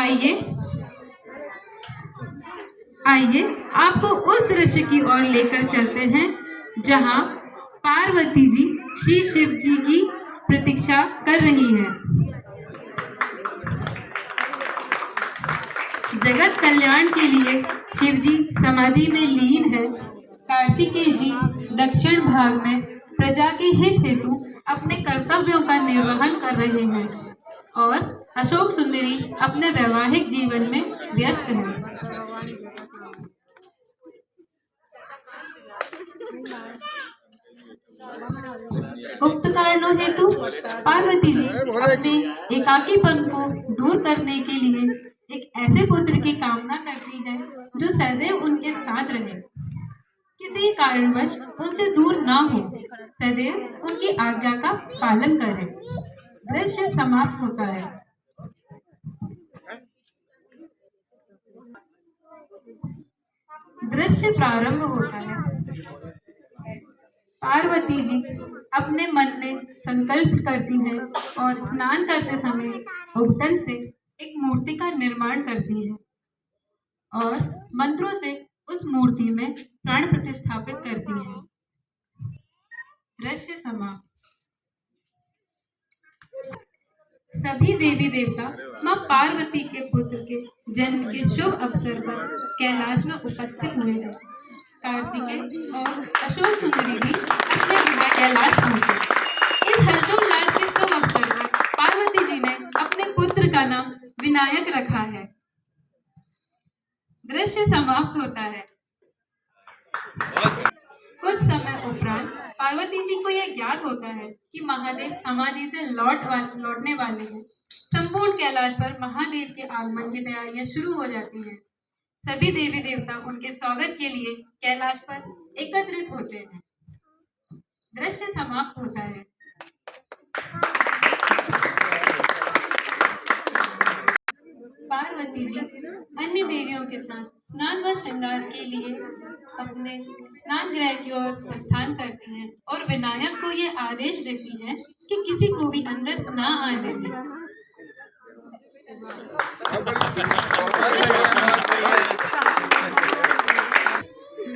आइए आइए आपको उस दृश्य की ओर लेकर चलते हैं जहां पार्वती जी श्री शिव जी की प्रतीक्षा कर रही हैं। जगत कल्याण के लिए शिव जी समाधि में लीन है। कार्तिकेय जी दक्षिण भाग में प्रजा के हित हेतु अपने कर्तव्यों का निर्वहन कर रहे हैं और अशोक सुंदरी अपने वैवाहिक जीवन में व्यस्त है। उक्त कारणों हेतु पार्वती जी अपने एकाकीपन को दूर करने के लिए एक ऐसे पुत्र की कामना करती है जो सदैव उनके साथ रहे, किसी कारणवश उनसे दूर ना हो, सदैव उनकी आज्ञा का पालन करे। दृश्य समाप्त होता है। दृश्य प्रारंभ होता है। पार्वती जी अपने मन में संकल्प करती हैं और स्नान करते समय उबटन से एक मूर्ति का निर्माण करती है और मंत्रों से उस मूर्ति में प्राण प्रतिस्थापित करती है। दृश्य समाप्त। सभी देवी देवता मां पार्वती के पुत्र के जन्म के शुभ अवसर पर कैलाश में उपस्थित हुए हैं। कार्तिकेय और अशोक सुंदरी भी अपने विवाह कैलाश पहुंचे। इस हर्षोल्लास के शुभ अवसर पर पार्वती जी ने अपने पुत्र का नाम विनायक रखा है। दृश्य समाप्त होता है। कुछ समय उपरांत पार्वती जी को यह ज्ञात होता है कि महादेव समाधि से लौटने वाले हैं। संपूर्ण कैलाश पर महादेव के आगमन की तैयारियां शुरू हो जाती हैं। सभी देवी देवता उनके स्वागत के लिए कैलाश पर एकत्रित होते हैं। दृश्य समाप्त होता है। पार्वती जी अन्य देवियों के साथ स्नान व श्रृंगार के लिए अपने स्नान गृह की ओर प्रस्थान करती हैं और विनायक को ये आदेश देती हैं कि किसी को भी अंदर ना आने दें।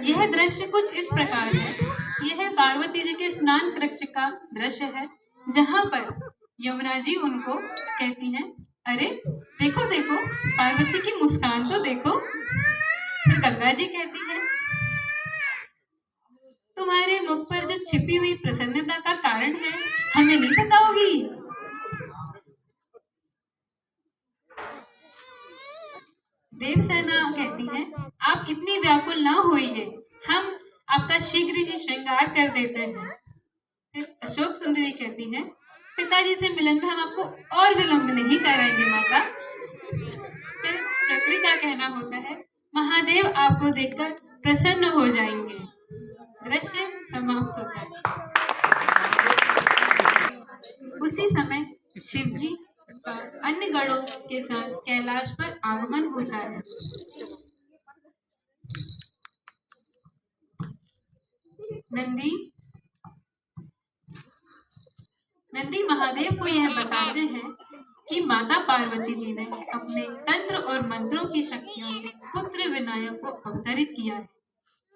यह दृश्य कुछ इस प्रकार है। यह पार्वती जी के स्नान कक्ष का दृश्य है जहाँ पर यमुना जी उनको कहती हैं, अरे देखो देखो पार्वती की मुस्कान तो देखो। फिर गंगा जी कहती है, तुम्हारे मुख पर जो छिपी हुई प्रसन्नता का कारण है हमें नहीं बताओगी? देवसेना कहती है, आप इतनी व्याकुल ना होइए, हम आपका शीघ्र ही श्रृंगार कर देते हैं। फिर अशोक सुंदरी कहती है, पिताजी से मिलन में हम आपको और विलंब नहीं कराएंगे माता। फिर पृथ्वी का कहना होता है, महादेव आपको देखकर प्रसन्न हो जाएंगे। दृश्य समाप्त होता है। उसी समय शिव जी का अन्य गणों के साथ कैलाश पर आगमन होता है। नंदी महादेव को यह बताते हैं कि माता पार्वती जी ने अपने तंत्र और मंत्रों की शक्तियों से पुत्र विनायक को अवतरित किया है।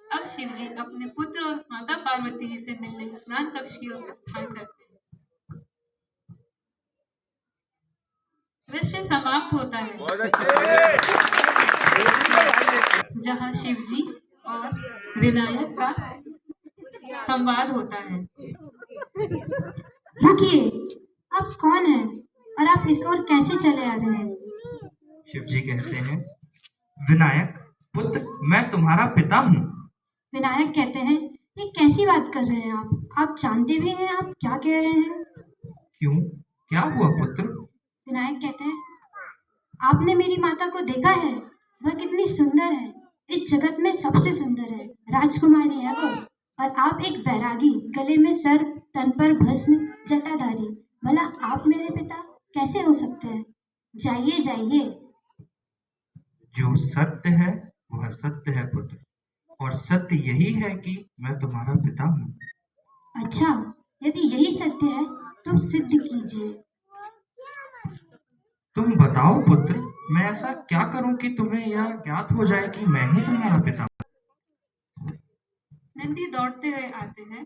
अब शिव जी अपने पुत्र और माता पार्वती जी से मिलने स्नान कक्ष की ओर प्रस्थान करते हैं। दृश्य समाप्त होता है जहां शिव जी और विनायक का संवाद होता है। रुकिए, आप कौन हैं और आप इस ओर कैसे चले आ रहे हैं? शिव जी कहते हैं, विनायक पुत्र मैं तुम्हारा पिता हूँ। विनायक कहते हैं, ये कैसी बात कर रहे हैं आप जानते भी हैं आप क्या कह रहे हैं? क्यों, क्या हुआ पुत्र? विनायक कहते हैं, आपने मेरी माता को देखा है? वह कितनी सुंदर है, इस जगत में सबसे सुंदर है, राजकुमारी है वो। और आप एक बैरागी, गले में सर्प, तन पर भस्म, जटाधारी। भला आप मेरे पिता कैसे हो सकते हैं? जाइए जाइए। जो सत्य है वह सत्य है पुत्र, और सत्य यही है कि मैं तुम्हारा पिता हूँ। अच्छा, यदि यही सत्य है तो सिद्ध कीजिए। तुम बताओ पुत्र, मैं ऐसा क्या करूं कि तुम्हें यह ज्ञात हो जाए कि मैं ही तुम्हारा पिता हूं? नंदी दौड़ते हुए आते हैं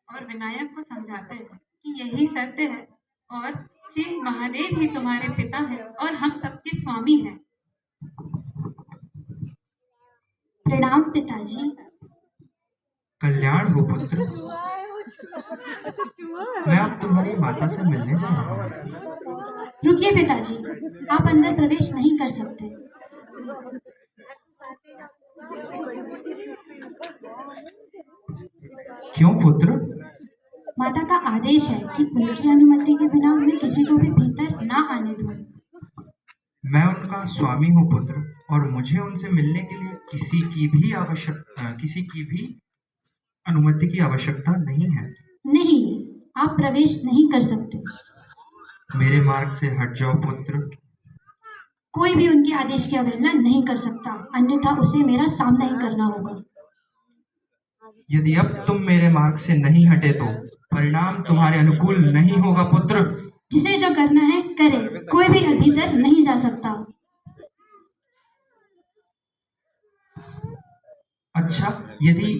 और विनायक को समझाते हैं कि यही सत्य है और श्री महादेव ही तुम्हारे पिता हैं और हम सबके स्वामी हैं। प्रणाम पिताजी। कल्याण हो पुत्र। मैं अब तुम्हारी माता से मिलने जा रहा हूँ। रुकिए पिताजी, आप अंदर प्रवेश नहीं कर सकते। क्यों पुत्र? माता का आदेश है कि उनकी अनुमति के बिना उन्हें किसी को भी भीतर ना आने दो। मैं उनका स्वामी हूँ पुत्र, और मुझे उनसे मिलने के लिए किसी की भी अनुमति की आवश्यकता नहीं है। नहीं, आप प्रवेश नहीं कर सकते। मेरे मार्ग से हट जाओ पुत्र। कोई भी उनके आदेश की अवहेलना नहीं कर सकता, अन्यथा उसे मेरा सामना ही करना होगा। यदि अब तुम मेरे मार्ग से नहीं हटे तो परिणाम तुम्हारे अनुकूल नहीं होगा पुत्र। जिसे जो करना है करे, कोई भी भीतर नहीं जा सकता। अच्छा, यदि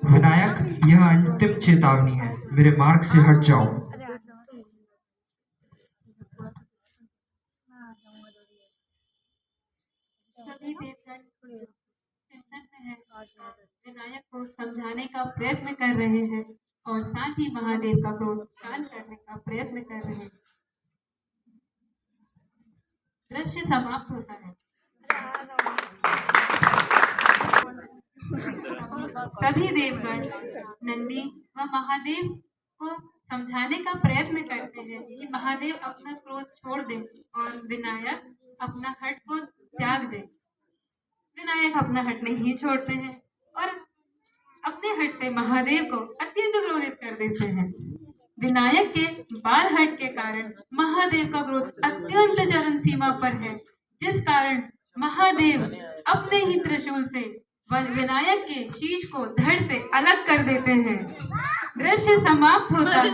विनायक, यह अंतिम चेतावनी है, मेरे मार्ग से हट जाओ। सभी देवगण चिंतन में है, विनायक को समझाने का प्रयत्न कर रहे हैं और साथ ही महादेव का क्रोध शांत करने का प्रयत्न कर रहे हैं। दृश्य समाप्त होता है। सभी देवगण नंदी व महादेव को समझाने का प्रयत्न करते हैं कि महादेव अपना क्रोध छोड़ दे और विनायक अपना हट को त्याग दे। विनायक अपना हट नहीं छोड़ते हैं और अपने हट से महादेव को अत्यंत क्रोधित कर देते हैं। विनायक के बाल हट के कारण महादेव का क्रोध अत्यंत चरम सीमा पर है, जिस कारण महादेव अपने ही त्रिशूल से विनायक के शीश को धड़ से अलग कर देते हैं। दृश्य समाप्त होता है।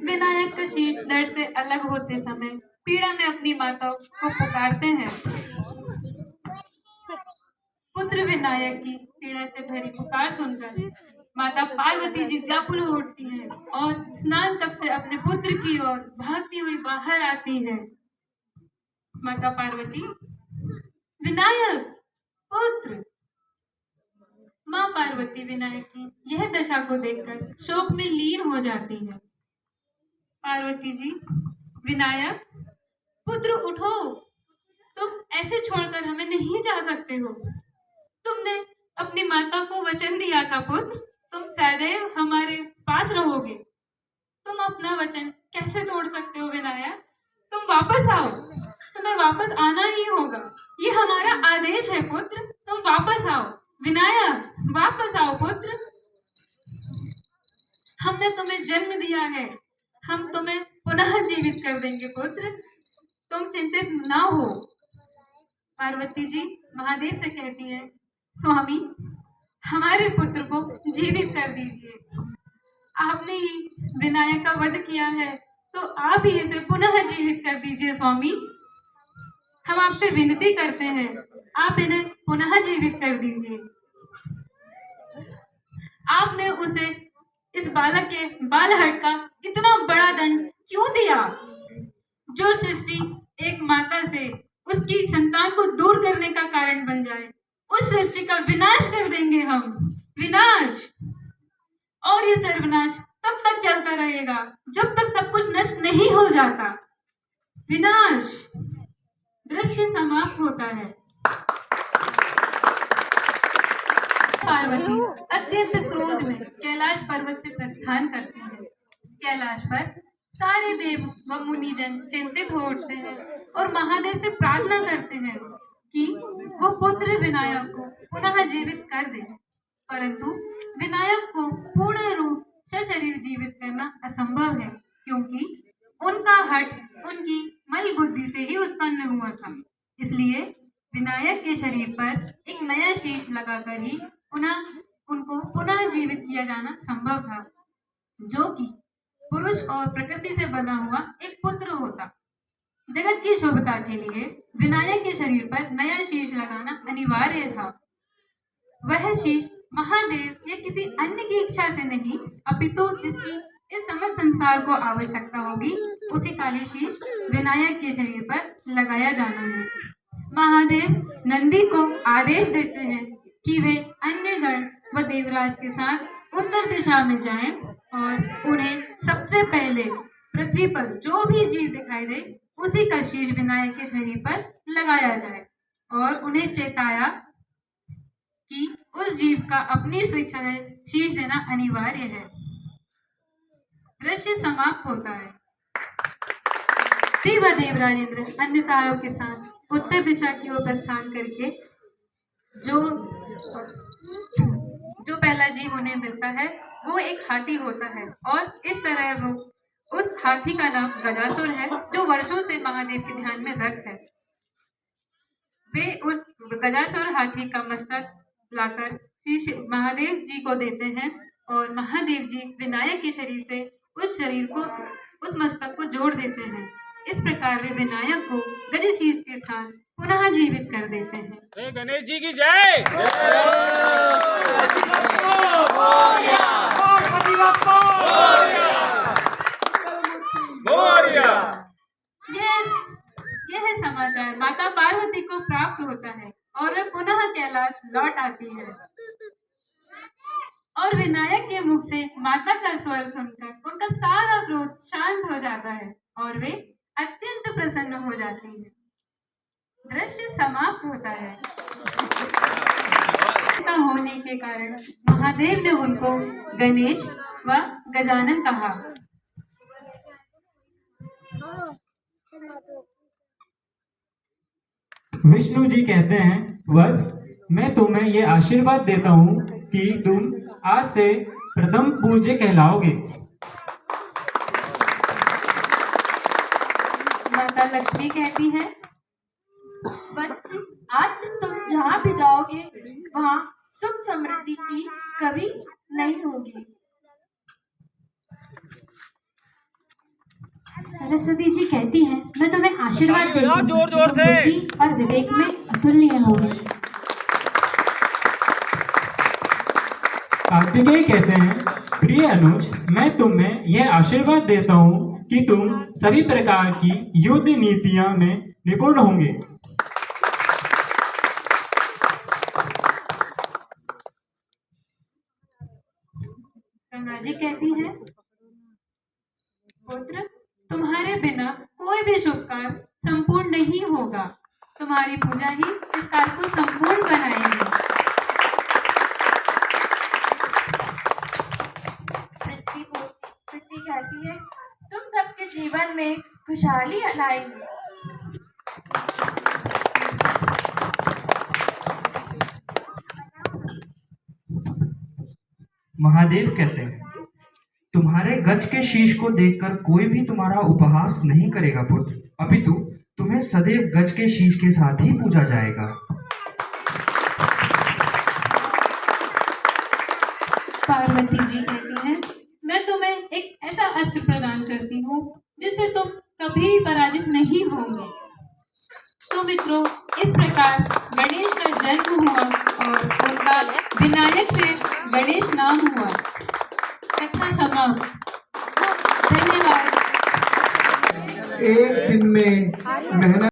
विनायक का शीश धड़ से अलग होते समय पीड़ा में अपनी माता को पुकारते हैं। पुत्र विनायक की पीड़ा से भरी पुकार सुनकर माता पार्वती जी व्याकुल हो उठती हैं और स्नान तक से अपने पुत्र की ओर भागती हुई बाहर आती है। माता पार्वती, विनायक पुत्र। माँ पार्वती विनायक की यह दशा को देखकर शोक में लीन हो जाती है। पार्वती जी, विनायक पुत्र उठो, तुम ऐसे छोड़कर हमें नहीं जा सकते हो। तुमने अपनी माता को वचन दिया था पुत्र, तुम सदैव हमारे पास रहोगे। तुम अपना वचन कैसे तोड़ सकते हो विनायक? तुम वापस आओ, तुम्हें वापस आना ही होगा, ये हमारा आदेश है पुत्र, तुम वापस आओ। विनायक, वापस आओ पुत्र, हमने तुम्हें जन्म दिया है, हम तुम्हें पुनः जीवित कर देंगे पुत्र, तुम चिंतित ना हो। पार्वती जी महादेव से कहती है, स्वामी हमारे पुत्र को जीवित कर दीजिए। आपने ही विनायक का वध किया है, तो आप ही इसे पुनः जीवित कर दीजिए स्वामी। हम आपसे विनती करते हैं, आप इन्हें पुनः जीवित कर दीजिए। आपने उसे इस बालक के बाल हट का इतना बड़ा दंड क्यों दिया? जो सृष्टि एक माता से उसकी संतान को दूर करने का कारण बन जाए, उस सृष्टि का विनाश कर देंगे हम, विनाश। और ये सर्वनाश तब तक चलता रहेगा जब तक सब कुछ नष्ट नहीं हो जाता। विनाश। दृश्य समाप्त होता है। पार्वती अत्यंत क्रोध में कैलाश पर्वत से प्रस्थान करते हैं। कैलाश पर सारे देव व मुनिजन चिंतित हो उठते हैं और महादेव से प्रार्थना करते हैं कि वो पुत्र विनायक को पुनः जीवित कर दे, परंतु विनायक को पूर्ण रूप से शरीर जीवित करना असंभव है, क्योंकि उनका हट उनकी मल बुद्धि से ही उत्पन्न हुआ था। इसलिए विनायक के शरीर पर एक नया शीश लगाकर ही उनको पुनः जीवित किया जाना संभव था, जो कि पुरुष और प्रकृति से बना हुआ एक पुत्र होता। जगत की शुभता के लिए विनायक के शरीर पर नया शीश लगाना अनिवार्य था। वह शीश महादेव या किसी अन्य की इच्छा से नहीं, अपितु जिसकी इस समस्त संसार को आवश्यकता होगी, उसी काले शीश विनायक के शरीर पर लगाया जाना है। महादेव नंदी को आदेश देते हैं कि वे अन्य गण व देवराज के साथ उत्तर दिशा में जाएं और उन्हें सबसे पहले पृथ्वी पर जो भी जीव दिखाई दे उसी का शीश विनायक के शरीर पर लगाया जाए और उन्हें चेताया कि उस जीव का अपनी स्वेच्छा से शीश देना अनिवार्य है। दृश्य समाप्त होता है। शिव व देवराजेंद्र अन्य सहायों के साथ उत्तर दिशा की ओर प्रस्थान करके जो पहला जीव उन्हें मिलता है वो एक हाथी होता है और इस तरह वो उस हाथी का नाम गजासुर है, जो वर्षों से महादेव के ध्यान में रख है। वे उस गजासुर हाथी का मस्तक लाकर श्री महादेव जी को देते हैं और महादेव जी विनायक के शरीर से उस मस्तक को जोड़ देते हैं। इस प्रकार वे विनायक को गणेश के साथ पुनः जीवित कर देते हैं। गणेश जी की जय। यह समाचार माता पार्वती को प्राप्त होता है और वे पुनः कैलाश लौट आती है और विनायक के मुख से माता का स्वर सुनकर उनका सारा क्रोध शांत हो जाता है और वे अत्यंत प्रसन्न हो जाती है। दृश्य समाप्त होता है। का होने के कारण महादेव ने उनको गणेश व गजानन कहा। विष्णु जी कहते हैं, वत्स, मैं तुम्हें ये आशीर्वाद देता हूँ कि तुम आज से प्रथम पूज्य कहलाओगे। माता लक्ष्मी कहती है, बच्चे, आज से तुम जहाँ भी जाओगे वहाँ सुख समृद्धि की कभी नहीं होगी। सरस्वती जी कहती हैं, मैं तुम्हें आशीर्वाद देती हूँ, जोर-जोर से। तुम बुद्धि और विवेक में अतुल्य होगे। कार्तिकेय कहते हैं, प्रिय अनुज, मैं तुम्हें यह आशीर्वाद देता हूँ कि तुम सभी प्रकार की युद्ध नीतियां में निपुण होंगे। गंगा जी कहती है, पुत्र, तुम्हारे बिना कोई भी शुभ कार्य संपूर्ण नहीं होगा। तुम्हारी पूजा ही इस कार्य को संपूर्ण बनाएगी। पृथ्वी कहती है, तुम सबके जीवन में खुशहाली लाएंगे। महादेव कहते हैं, तुम्हारे गज के शीश को देखकर कोई भी तुम्हारा उपहास नहीं करेगा पुत्र, अपितु तुम्हें सदैव गज के शीश के साथ ही पूजा जाएगा। पार्वती जी कहती हैं, मैं तुम्हें एक ऐसा अस्त्र प्रदान करती हूँ जिससे तुम कभी पराजित नहीं होंगे। तो मित्रों, इस प्रकार गणेश का जन्म हुआ और उनका विनायक से गणेश नाम हुआ। कथा समाप्त। धन्यवाद। एक दिन में मेहनत